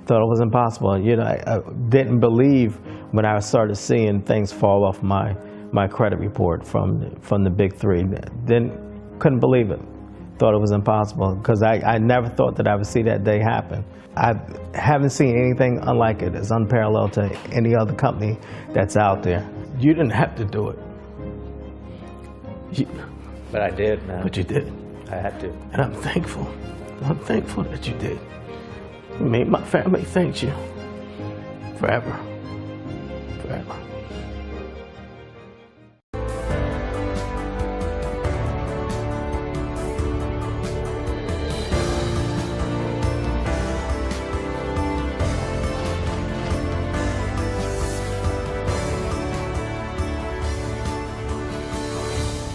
Thought it was impossible. You know, I didn't believe when I started seeing things fall off my credit report from the big three. Couldn't believe it. Thought it was impossible because I never thought that I would see that day happen. I haven't seen anything unlike it. It's unparalleled to any other company that's out there. You didn't have to do it. But I did, man. But you did. I had to. And I'm thankful. I'm thankful that you did. Me, my family thanks you forever. Forever.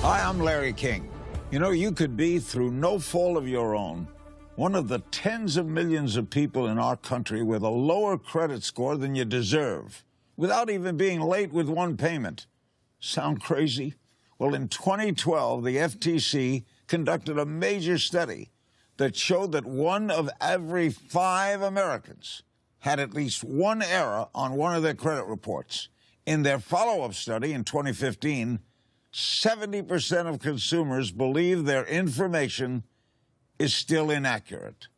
Hi, I'm Larry King. You know, you could be, through no fault of your own, one of the tens of millions of people in our country with a lower credit score than you deserve, without even being late with one payment. Sound crazy? Well, in 2012, the FTC conducted a major study that showed that 1 of every 5 Americans had at least one error on one of their credit reports. In their follow-up study in 2015, 70% of consumers believe their information is still inaccurate.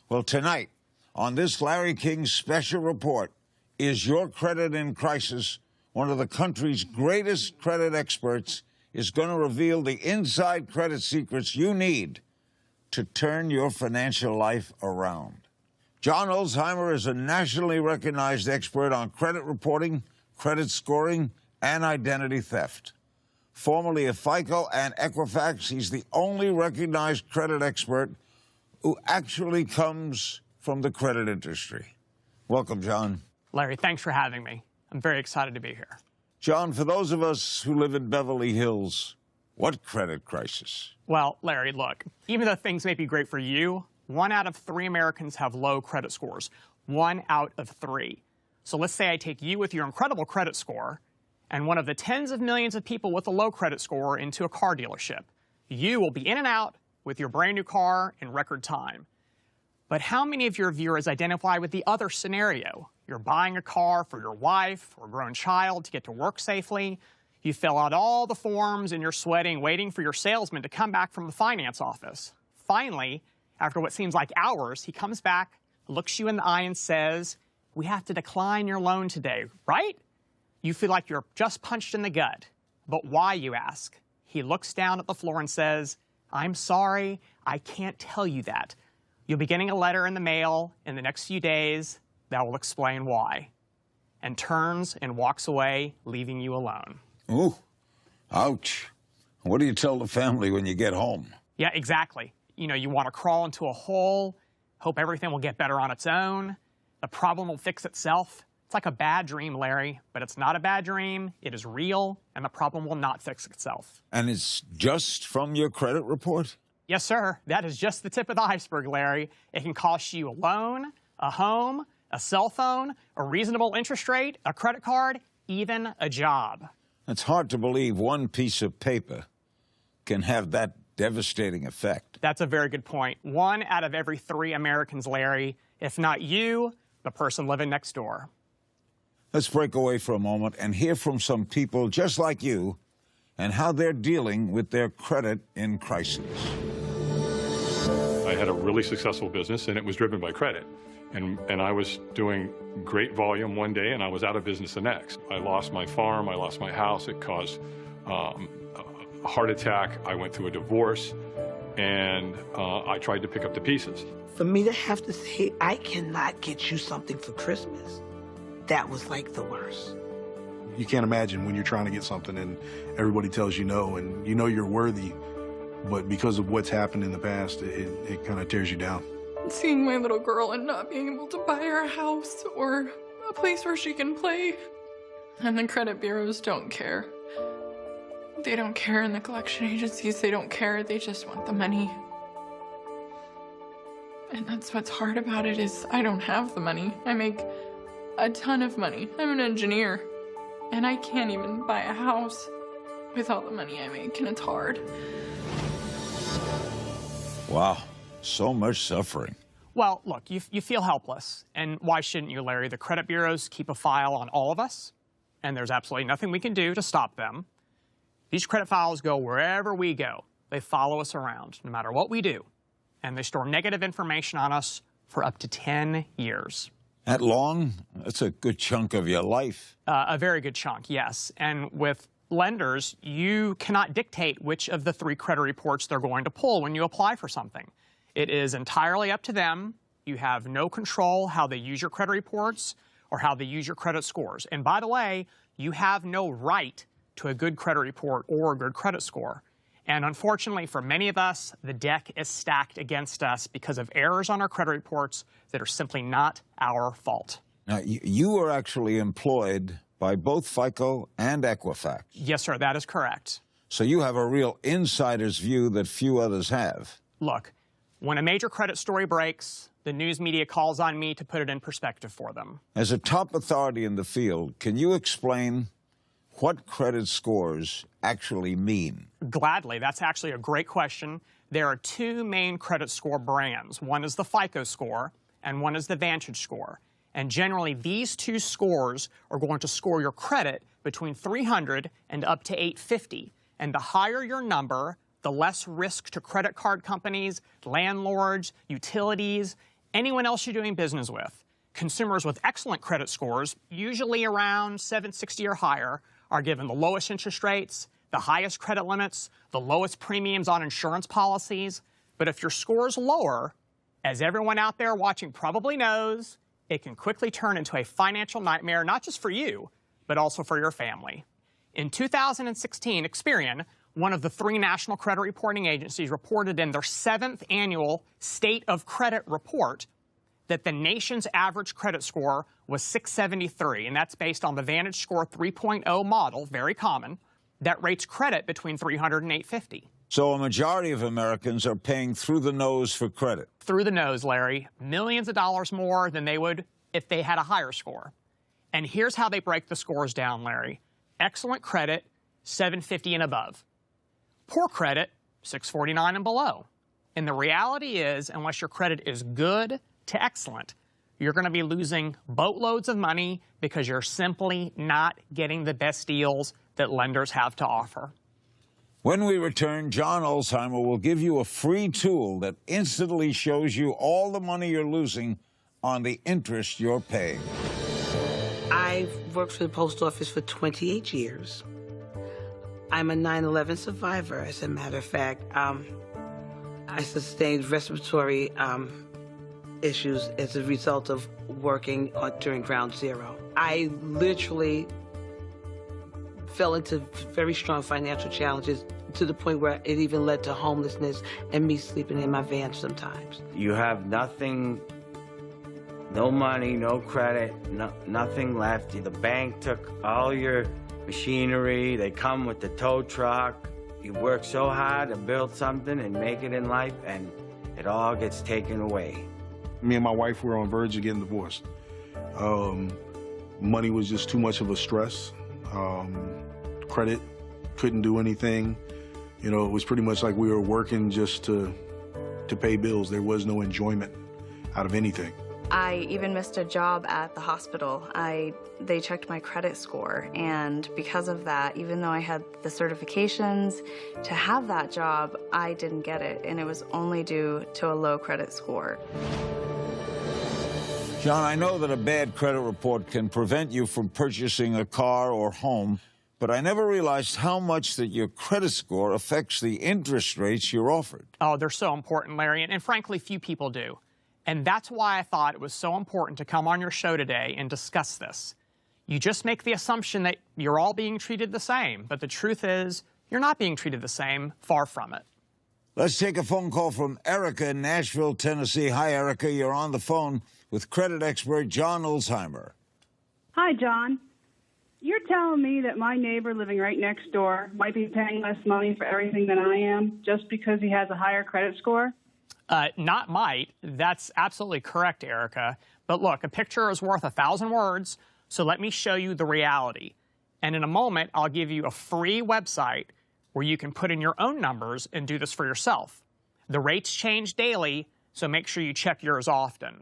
Well, tonight, on this Larry King special report, Is Your Credit in Crisis? One of the country's greatest credit experts is going to reveal the inside credit secrets you need to turn your financial life around. John Olsheimer is a nationally recognized expert on credit reporting, credit scoring, and identity theft. Formerly of FICO and Equifax, he's the only recognized credit expert who actually comes from the credit industry. Welcome, John. Larry, thanks for having me. I'm very excited to be here. John, for those of us who live in Beverly Hills, what credit crisis? Well, Larry, look, even though things may be great for you, 1 out of 3 Americans have low credit scores. 1 out of 3. So let's say I take you with your incredible credit score and one of the tens of millions of people with a low credit score into a car dealership. You will be in and out with your brand new car in record time. But how many of your viewers identify with the other scenario? You're buying a car for your wife or grown child to get to work safely. You fill out all the forms and you're sweating, waiting for your salesman to come back from the finance office. Finally, after what seems like hours, he comes back, looks you in the eye and says, "We have to decline your loan today," right? You feel like you're just punched in the gut. But why, you ask? He looks down at the floor and says, "I'm sorry, I can't tell you that. You'll be getting a letter in the mail in the next few days that will explain why," and turns and walks away, leaving you alone. Ooh, ouch. What do you tell the family when you get home? Yeah, exactly. You know, you want to crawl into a hole, hope everything will get better on its own. The problem will fix itself. It's like a bad dream, Larry, but it's not a bad dream. It is real, and the problem will not fix itself. And it's just from your credit report? Yes, sir. That is just the tip of the iceberg, Larry. It can cost you a loan, a home, a cell phone, a reasonable interest rate, a credit card, even a job. It's hard to believe one piece of paper can have that devastating effect. That's a very good point. 1 out of every 3 Americans, Larry, if not you, the person living next door. Let's break away for a moment and hear from some people just like you and how they're dealing with their credit in crisis. I had a really successful business, and it was driven by credit. And I was doing great volume one day, and I was out of business the next. I lost my farm, I lost my house, it caused a heart attack, I went through a divorce, and I tried to pick up the pieces. For me to have to say, I cannot get you something for Christmas, that was like the worst. You can't imagine when you're trying to get something and everybody tells you no, and you know you're worthy, but because of what's happened in the past, it kind of tears you down. Seeing my little girl and not being able to buy her a house or a place where she can play. And the credit bureaus don't care. They don't care, and the collection agencies, they don't care. They just want the money. And that's what's hard about it is I don't have the money. I make a ton of money. I'm an engineer. And I can't even buy a house with all the money I make, and it's hard. Wow, so much suffering. Well, look, you feel helpless. And why shouldn't you, Larry? The credit bureaus keep a file on all of us, and there's absolutely nothing we can do to stop them. These credit files go wherever we go. They follow us around, no matter what we do. And they store negative information on us for up to 10 years. That long? That's a good chunk of your life. A very good chunk, yes. And with lenders, you cannot dictate which of the 3 credit reports they're going to pull when you apply for something. It is entirely up to them. You have no control how they use your credit reports or how they use your credit scores. And by the way, you have no right to a good credit report or a good credit score. And unfortunately, for many of us, the deck is stacked against us because of errors on our credit reports that are simply not our fault. Now, you were actually employed by both FICO and Equifax. Yes, sir, that is correct. So you have a real insider's view that few others have. Look, when a major credit story breaks, the news media calls on me to put it in perspective for them. As a top authority in the field, can you explain what credit scores actually mean? Gladly. That's actually a great question. There are 2 main credit score brands. One is the FICO score, and one is the Vantage score. And generally, these 2 scores are going to score your credit between 300 and up to 850. And the higher your number, the less risk to credit card companies, landlords, utilities, anyone else you're doing business with. Consumers with excellent credit scores, usually around 760 or higher, are given the lowest interest rates, the highest credit limits, the lowest premiums on insurance policies. But if your score is lower, as everyone out there watching probably knows, it can quickly turn into a financial nightmare, not just for you, but also for your family. In 2016, Experian, one of the 3 national credit reporting agencies, reported in their 7th annual State of Credit report that the nation's average credit score was 673, and that's based on the Vantage Score 3.0 model, very common, that rates credit between 300 and 850. So a majority of Americans are paying through the nose for credit. Through the nose, Larry. Millions of dollars more than they would if they had a higher score. And here's how they break the scores down, Larry. Excellent credit, 750 and above. Poor credit, 649 and below. And the reality is, unless your credit is good to excellent, you're going to be losing boatloads of money because you're simply not getting the best deals that lenders have to offer. When we return, John Alzheimer will give you a free tool that instantly shows you all the money you're losing on the interest you're paying. I've worked for the post office for 28 years. I'm a 9/11 survivor, as a matter of fact. I sustained respiratory issues as a result of working during Ground Zero. I literally fell into very strong financial challenges to the point where it even led to homelessness and me sleeping in my van sometimes. You have nothing, no money, no credit, nothing left. The bank took all your machinery. They come with the tow truck. You work so hard to build something and make it in life, and it all gets taken away. Me and my wife were on verge of getting divorced. Money was just too much of a stress. Credit, couldn't do anything. You know, it was pretty much like we were working just to pay bills. There was no enjoyment out of anything. I even missed a job at the hospital. They checked my credit score, and because of that, even though I had the certifications to have that job, I didn't get it, and it was only due to a low credit score. John, I know that a bad credit report can prevent you from purchasing a car or home, but I never realized how much that your credit score affects the interest rates you're offered. Oh, they're so important, Larry, and frankly, few people do. And that's why I thought it was so important to come on your show today and discuss this. You just make the assumption that you're all being treated the same, but the truth is, you're not being treated the same, far from it. Let's take a phone call from Erica in Nashville, Tennessee. Hi, Erica. You're on the phone with credit expert John Alzheimer. Hi, John. You're telling me that my neighbor living right next door might be paying less money for everything than I am just because he has a higher credit score? Not might. That's absolutely correct, Erica. But look, a picture is worth 1,000 words, so let me show you the reality. And in a moment, I'll give you a free website where you can put in your own numbers and do this for yourself. The rates change daily, so make sure you check yours often.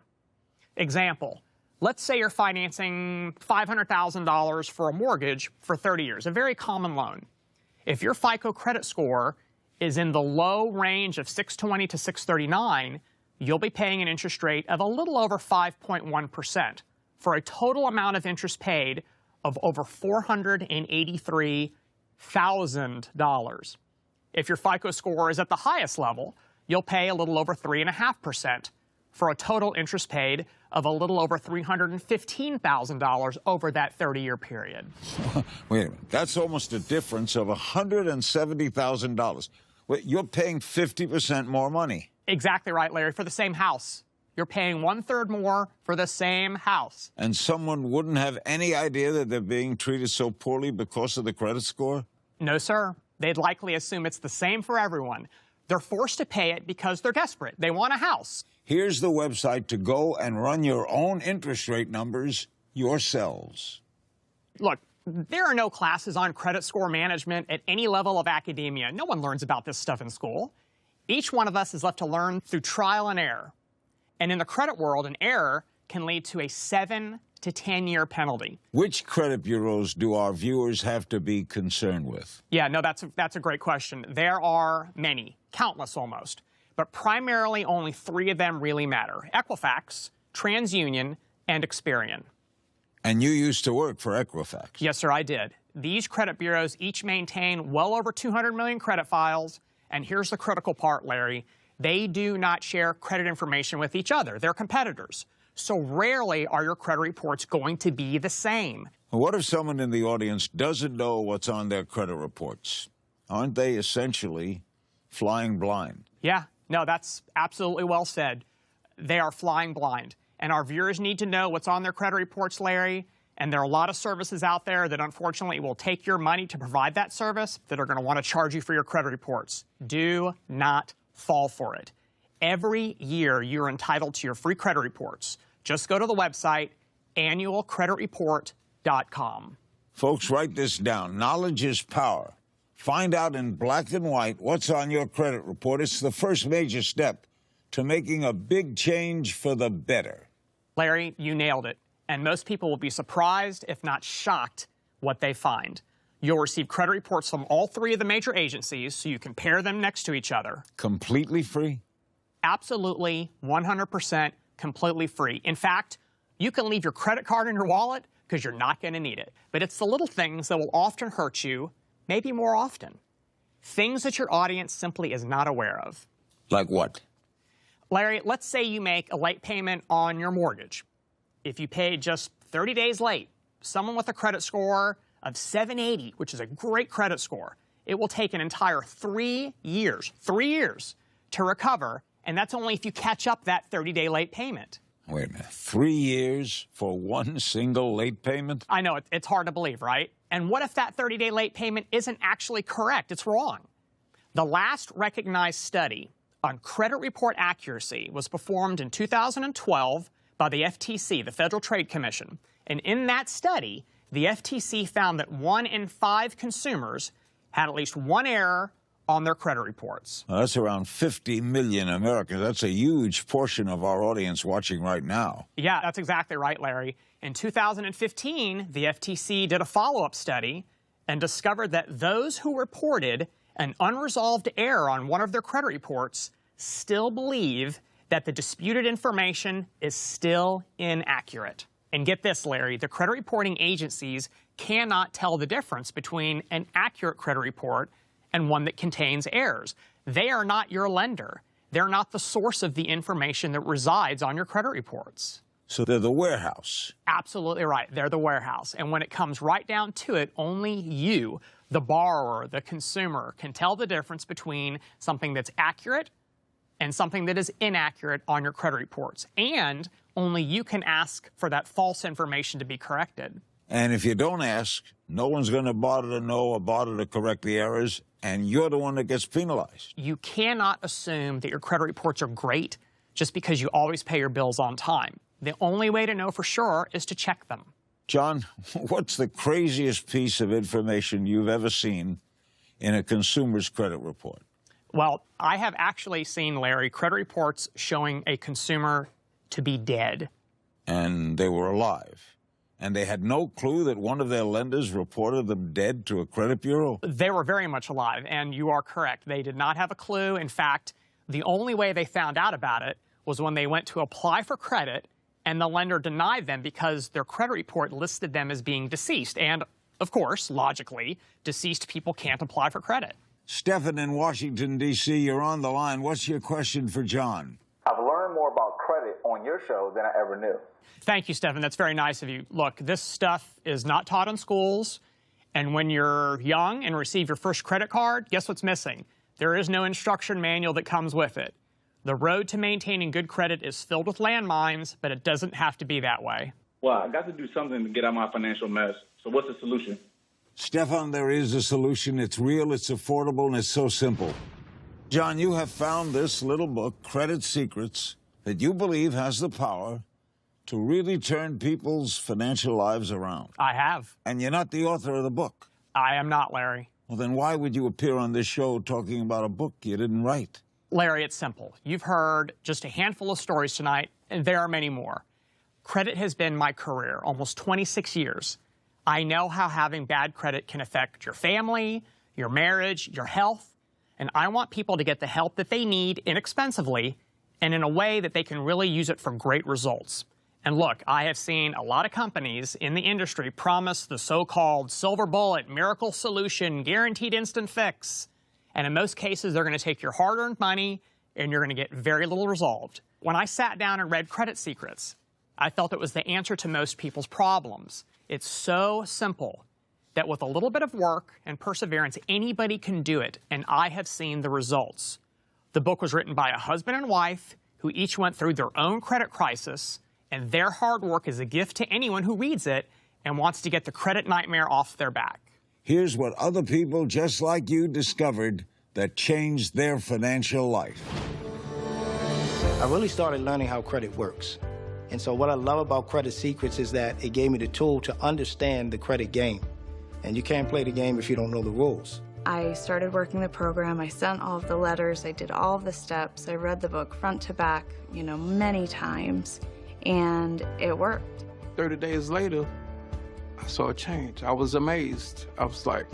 Example, let's say you're financing $500,000 for a mortgage for 30 years, a very common loan. If your FICO credit score is in the low range of 620 to 639, you'll be paying an interest rate of a little over 5.1% for a total amount of interest paid of over $483,000. If your FICO score is at the highest level, you'll pay a little over 3.5% for a total interest paid of a little over $315,000 over that 30-year period. Wait a minute. That's almost a difference of $170,000. Wait, you're paying 50% more money. Exactly right, Larry, for the same house. You're paying 1/3 more for the same house. And someone wouldn't have any idea that they're being treated so poorly because of the credit score? No, sir. They'd likely assume it's the same for everyone. They're forced to pay it because they're desperate. They want a house. Here's the website to go and run your own interest rate numbers yourselves. Look, there are no classes on credit score management at any level of academia. No one learns about this stuff in school. Each one of us is left to learn through trial and error. And in the credit world, an error can lead to a 7 to 10-year penalty. Which credit bureaus do our viewers have to be concerned with? Yeah, no, that's a great question. There are many, countless almost, but primarily only 3 of them really matter: Equifax, TransUnion, and Experian. And you used to work for Equifax. Yes, sir, I did. These credit bureaus each maintain well over 200 million credit files, and here's the critical part, Larry. They do not share credit information with each other. They're competitors. So rarely are your credit reports going to be the same. What if someone in the audience doesn't know what's on their credit reports? Aren't they essentially flying blind? Yeah, no, that's absolutely well said. They are flying blind. And our viewers need to know what's on their credit reports, Larry. And there are a lot of services out there that unfortunately will take your money to provide that service that are going to want to charge you for your credit reports. Do not fall for it. Every year you're entitled to your free credit reports. Just go to the website, annualcreditreport.com. Folks, write this down. Knowledge is power. Find out in black and white what's on your credit report. It's the first major step to making a big change for the better. Larry, you nailed it. And most people will be surprised, if not shocked, what they find. You'll receive credit reports from all 3 of the major agencies, so you compare them next to each other. Completely free? Absolutely, 100% completely free. In fact, you can leave your credit card in your wallet because you're not going to need it. But it's the little things that will often hurt you, maybe more often. Things that your audience simply is not aware of. Like what? Larry, let's say you make a late payment on your mortgage. If you paid just 30 days late, someone with a credit score of 780, which is a great credit score, it will take an entire 3 years to recover, and that's only if you catch up that 30-day late payment. Wait a minute, 3 years for one single late payment? I know, it's hard to believe, right? And what if that 30-day late payment isn't actually correct? It's wrong. The last recognized study on credit report accuracy was performed in 2012 by the FTC, the Federal Trade Commission. And in that study, the FTC found that 1 in 5 consumers had at least one error on their credit reports. Well, that's around 50 million Americans. That's a huge portion of our audience watching right now. Yeah, that's exactly right, Larry. In 2015, the FTC did a follow-up study and discovered that those who reported an unresolved error on one of their credit reports still believe that the disputed information is still inaccurate. And get this, Larry, the credit reporting agencies cannot tell the difference between an accurate credit report and one that contains errors. They are not your lender. They're not the source of the information that resides on your credit reports. So they're the warehouse. Absolutely right. They're the warehouse. And when it comes right down to it, only you, the borrower, the consumer, can tell the difference between something that's accurate and something that is inaccurate on your credit reports. And only you can ask for that false information to be corrected. And if you don't ask, no one's going to bother to know or bother to correct the errors, and you're the one that gets penalized. You cannot assume that your credit reports are great just because you always pay your bills on time. The only way to know for sure is to check them. John, what's the craziest piece of information you've ever seen in a consumer's credit report? Well, I have actually seen, Larry, credit reports showing a consumer to be dead. And they were alive. And they had no clue that one of their lenders reported them dead to a credit bureau? They were very much alive, and you are correct. They did not have a clue. In fact, the only way they found out about it was when they went to apply for credit, and the lender denied them because their credit report listed them as being deceased. And, of course, logically, deceased people can't apply for credit. Stephen in Washington, D.C., you're on the line. What's your question for John? I've learned more about credit on your show than I ever knew. Thank you, Stephen. That's very nice of you. Look, this stuff is not taught in schools, and when you're young and receive your first credit card, guess what's missing? There is no instruction manual that comes with it. The road to maintaining good credit is filled with landmines, but it doesn't have to be that way. Well, I got to do something to get out of my financial mess. So what's the solution? Stefan, there is a solution. It's real, it's affordable, and it's so simple. John, you have found this little book, Credit Secrets, that you believe has the power to really turn people's financial lives around. I have. And you're not the author of the book. I am not, Larry. Well, then why would you appear on this show talking about a book you didn't write? Larry, it's simple. You've heard just a handful of stories tonight, and there are many more. Credit has been my career, almost 26 years. I know how having bad credit can affect your family, your marriage, your health, and I want people to get the help that they need inexpensively and in a way that they can really use it for great results. And look, I have seen a lot of companies in the industry promise the so-called silver bullet, miracle solution, guaranteed instant fix. And in most cases, they're going to take your hard-earned money and you're going to get very little resolved. When I sat down and read Credit Secrets, I felt it was the answer to most people's problems. It's so simple that with a little bit of work and perseverance, anybody can do it, and I have seen the results. The book was written by a husband and wife who each went through their own credit crisis, and their hard work is a gift to anyone who reads it and wants to get the credit nightmare off their back. Here's what other people just like you discovered that changed their financial life. I really started learning how credit works. And so what I love about Credit Secrets is that it gave me the tool to understand the credit game. And you can't play the game if you don't know the rules. I started working the program, I sent all of the letters, I did all of the steps, I read the book front to back, many times, and it worked. 30 days later, I saw a change. I was amazed. I was like,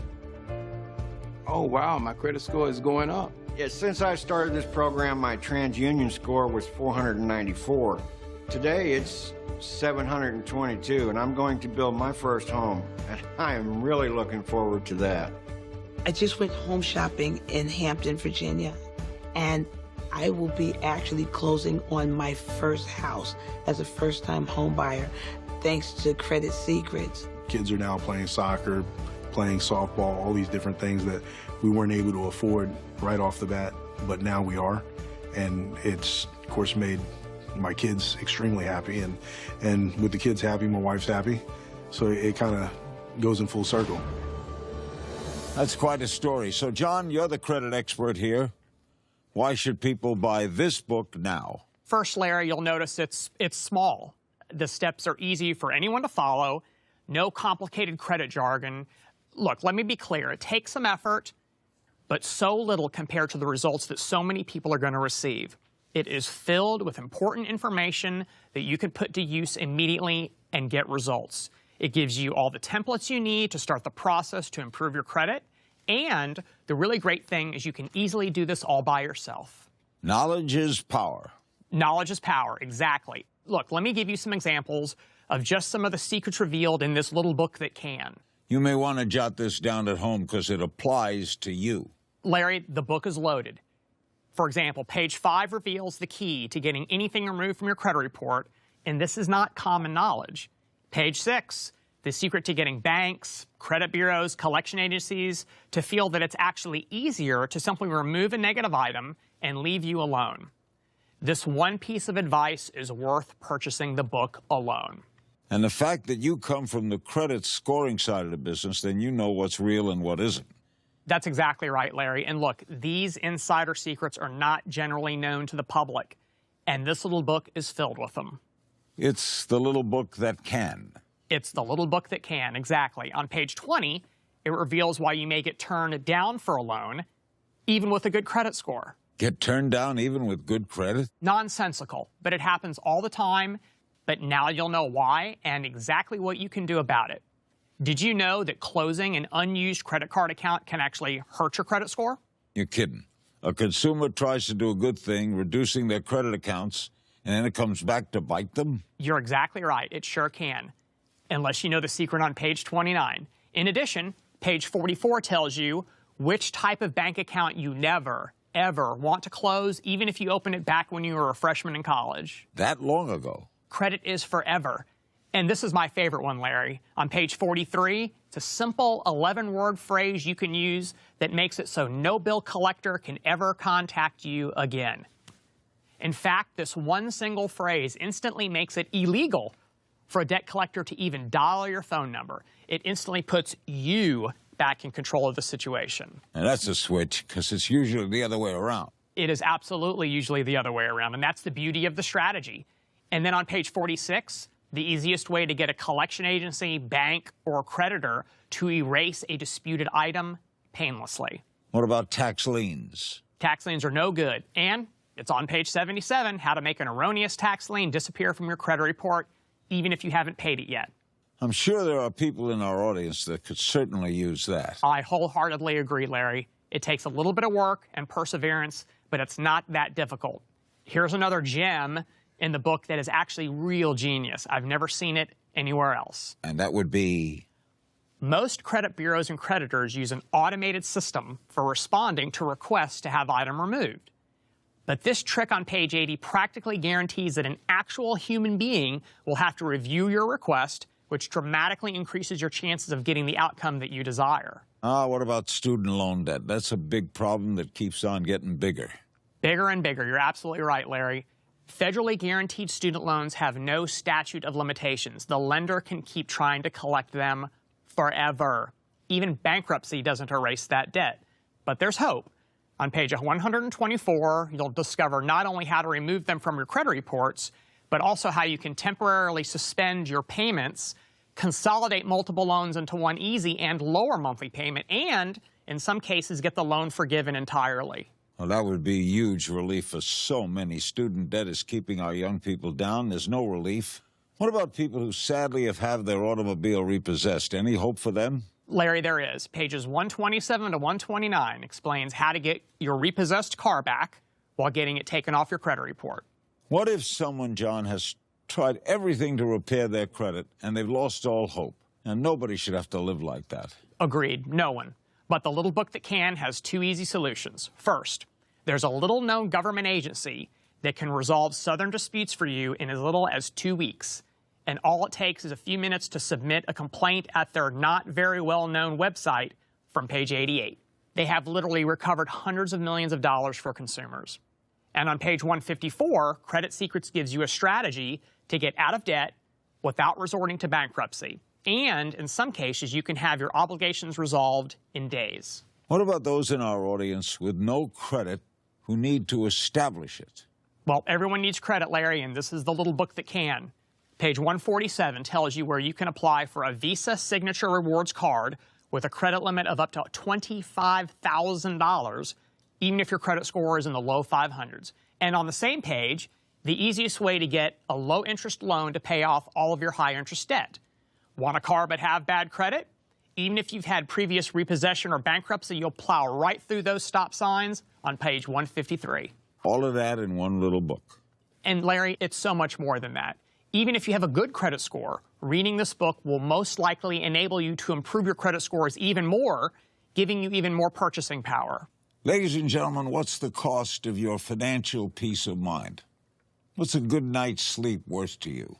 oh wow, my credit score is going up. Yeah, since I started this program, my TransUnion score was 494. Today, it's 722, and I'm going to build my first home, and I am really looking forward to that. I just went home shopping in Hampton, Virginia, and I will be actually closing on my first house as a first-time home buyer, thanks to Credit Secrets. Kids are now playing soccer, playing softball, all these different things that we weren't able to afford right off the bat, but now we are. And it's, of course, made my kids extremely happy, and with the kids happy, my wife's happy. So it kind of goes in full circle. That's quite a story. So, John, you're the credit expert here. Why should people buy this book now? First, Larry, you'll notice it's small. The steps are easy for anyone to follow. No complicated credit jargon. Look, let me be clear. It takes some effort, but so little compared to the results that so many people are going to receive. It is filled with important information that you can put to use immediately and get results. It gives you all the templates you need to start the process to improve your credit. And the really great thing is you can easily do this all by yourself. Knowledge is power. Knowledge is power, exactly. Look, let me give you some examples of just some of the secrets revealed in this little book that can. You may want to jot this down at home because it applies to you. Larry, the book is loaded. For example, page 5 reveals the key to getting anything removed from your credit report, and this is not common knowledge. Page 6, the secret to getting banks, credit bureaus, collection agencies to feel that it's actually easier to simply remove a negative item and leave you alone. This one piece of advice is worth purchasing the book alone. And the fact that you come from the credit scoring side of the business, then you know what's real and what isn't. That's exactly right, Larry. And look, these insider secrets are not generally known to the public, and this little book is filled with them. It's the little book that can. It's the little book that can, exactly. On page 20, it reveals why you may get turned down for a loan, even with a good credit score. Get turned down even with good credit? Nonsensical, but it happens all the time. But now you'll know why and exactly what you can do about it. Did you know that closing an unused credit card account can actually hurt your credit score? You're kidding. A consumer tries to do a good thing, reducing their credit accounts, and then it comes back to bite them? You're exactly right. It sure can, unless you know the secret on page 29. In addition, page 44 tells you which type of bank account you never, ever want to close, even if you opened it back when you were a freshman in college. That long ago? Credit is forever. And this is my favorite one, Larry. On page 43, it's a simple 11-word phrase you can use that makes it so no bill collector can ever contact you again. In fact, this one single phrase instantly makes it illegal for a debt collector to even dial your phone number. It instantly puts you back in control of the situation. And that's a switch, because it's usually the other way around. It is absolutely usually the other way around, and that's the beauty of the strategy. And then on page 46, the easiest way to get a collection agency, bank, or creditor to erase a disputed item painlessly. What about tax liens? Tax liens are no good. And it's on page 77, how to make an erroneous tax lien disappear from your credit report, even if you haven't paid it yet. I'm sure there are people in our audience that could certainly use that. I wholeheartedly agree, Larry. It takes a little bit of work and perseverance, but it's not that difficult. Here's another gem in the book that is actually real genius. I've never seen it anywhere else. And that would be? Most credit bureaus and creditors use an automated system for responding to requests to have item removed. But this trick on page 80 practically guarantees that an actual human being will have to review your request, which dramatically increases your chances of getting the outcome that you desire. What about student loan debt? That's a big problem that keeps on getting bigger. Bigger and bigger. You're absolutely right, Larry. Federally guaranteed student loans have no statute of limitations. The lender can keep trying to collect them forever. Even bankruptcy doesn't erase that debt. But there's hope. On page 124, you'll discover not only how to remove them from your credit reports, but also how you can temporarily suspend your payments, consolidate multiple loans into one easy and lower monthly payment, and, in some cases, get the loan forgiven entirely. Well, that would be huge relief for so many. Student debt is keeping our young people down. There's no relief. What about people who sadly have had their automobile repossessed? Any hope for them? Larry, there is. Pages 127 to 129 explains how to get your repossessed car back while getting it taken off your credit report. What if someone, John, has tried everything to repair their credit and they've lost all hope? And nobody should have to live like that. Agreed. No one. But the little book that can has two easy solutions. First, there's a little-known government agency that can resolve Southern disputes for you in as little as 2 weeks. And all it takes is a few minutes to submit a complaint at their not very well-known website from page 88. They have literally recovered hundreds of millions of dollars for consumers. And on page 154, Credit Secrets gives you a strategy to get out of debt without resorting to bankruptcy. And in some cases, you can have your obligations resolved in days. What about those in our audience with no credit who need to establish it? Well, everyone needs credit, Larry, and this is the little book that can. Page 147 tells you where you can apply for a Visa Signature Rewards card with a credit limit of up to $25,000, even if your credit score is in the low 500s. And on the same page, the easiest way to get a low-interest loan to pay off all of your high-interest debt. Want a car but have bad credit? Even if you've had previous repossession or bankruptcy, you'll plow right through those stop signs on page 153. All of that in one little book. And Larry, it's so much more than that. Even if you have a good credit score, reading this book will most likely enable you to improve your credit scores even more, giving you even more purchasing power. Ladies and gentlemen, what's the cost of your financial peace of mind? What's a good night's sleep worth to you?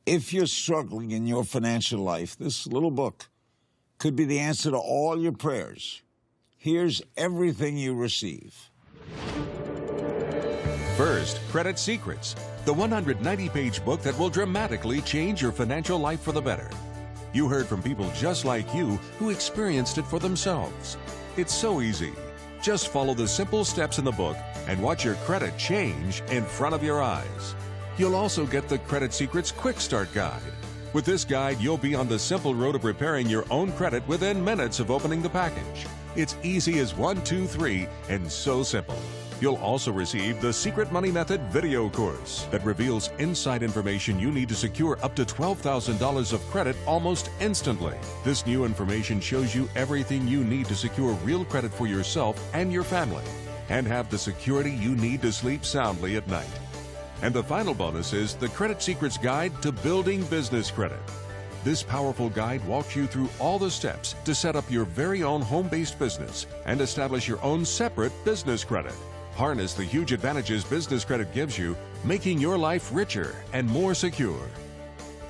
If you're struggling in your financial life, this little book could be the answer to all your prayers. Here's everything you receive. First, Credit Secrets, the 190-page book that will dramatically change your financial life for the better. You heard from people just like you who experienced it for themselves. It's so easy. Just follow the simple steps in the book and watch your credit change in front of your eyes. You'll also get the Credit Secrets Quick Start Guide. With this guide, you'll be on the simple road of repairing your own credit within minutes of opening the package. It's easy as 1, 2, 3 and so simple. You'll also receive the Secret Money Method video course that reveals inside information you need to secure up to $12,000 of credit almost instantly. This new information shows you everything you need to secure real credit for yourself and your family, and have the security you need to sleep soundly at night. And the final bonus is the Credit Secrets Guide to Building Business Credit. This powerful guide walks you through all the steps to set up your very own home-based business and establish your own separate business credit. Harness the huge advantages business credit gives you, making your life richer and more secure.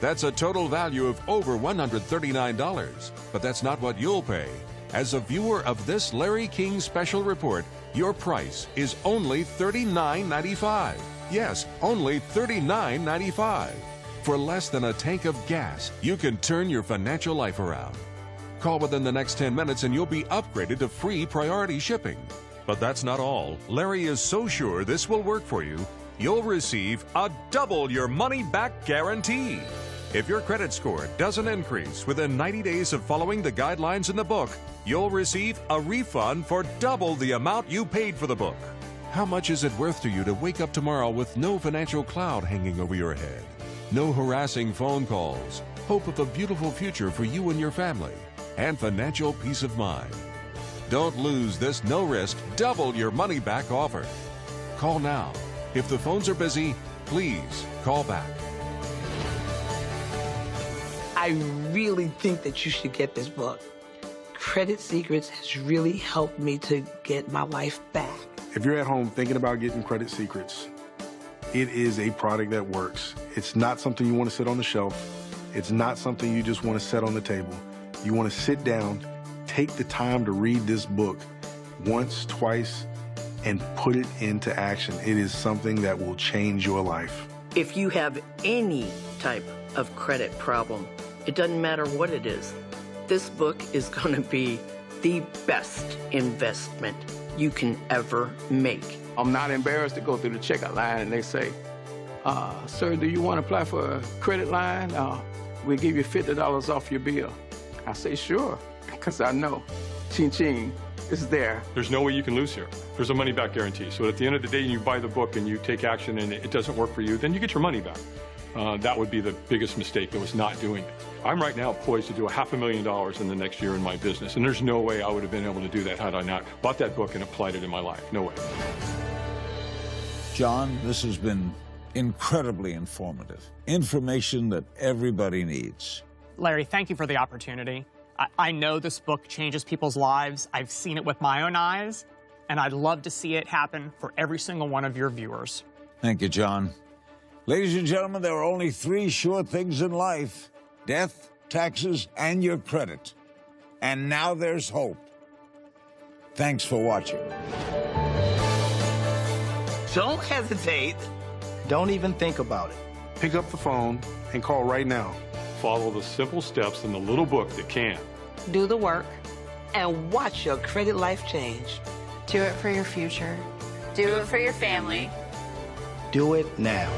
That's a total value of over $139, but that's not what you'll pay. As a viewer of this Larry King special report, your price is only $39.95. Yes, only $39.95. For less than a tank of gas, you can turn your financial life around. Call within the next 10 minutes and you'll be upgraded to free priority shipping. But that's not all. Larry is so sure this will work for you, you'll receive a double your money back guarantee. If your credit score doesn't increase within 90 days of following the guidelines in the book, you'll receive a refund for double the amount you paid for the book. How much is it worth to you to wake up tomorrow with no financial cloud hanging over your head? No harassing phone calls, hope of a beautiful future for you and your family, and financial peace of mind. Don't lose this no-risk, double your money back offer. Call now. If the phones are busy, please call back. I really think that you should get this book. Credit Secrets has really helped me to get my life back. If you're at home thinking about getting Credit Secrets, it is a product that works. It's not something you want to sit on the shelf. It's not something you just want to set on the table. You want to sit down, take the time to read this book once, twice, and put it into action. It is something that will change your life. If you have any type of credit problem, it doesn't matter what it is, this book is going to be the best investment you can ever make. I'm not embarrassed to go through the checkout line and they say, sir, do you want to apply for a credit line? We'll give you $50 off your bill. I say, sure, because I know, ching-ching, it's there. There's no way you can lose here. There's a money-back guarantee. So at the end of the day, you buy the book and you take action and it doesn't work for you, then you get your money back. That would be the biggest mistake, that was not doing it. I'm right now poised to do $500,000 in the next year in my business, and there's no way I would have been able to do that had I not bought that book and applied it in my life. No way. John, this has been incredibly informative. Information that everybody needs. Larry, thank you for the opportunity. I know this book changes people's lives. I've seen it with my own eyes, and I'd love to see it happen for every single one of your viewers. Thank you, John. Ladies and gentlemen, there are only 3 sure things in life: death, taxes, and your credit. And now there's hope. Thanks for watching. Don't hesitate. Don't even think about it. Pick up the phone and call right now. Follow the simple steps in the little book that can. Do the work and watch your credit life change. Do it for your future. Do it for your family. Do it now.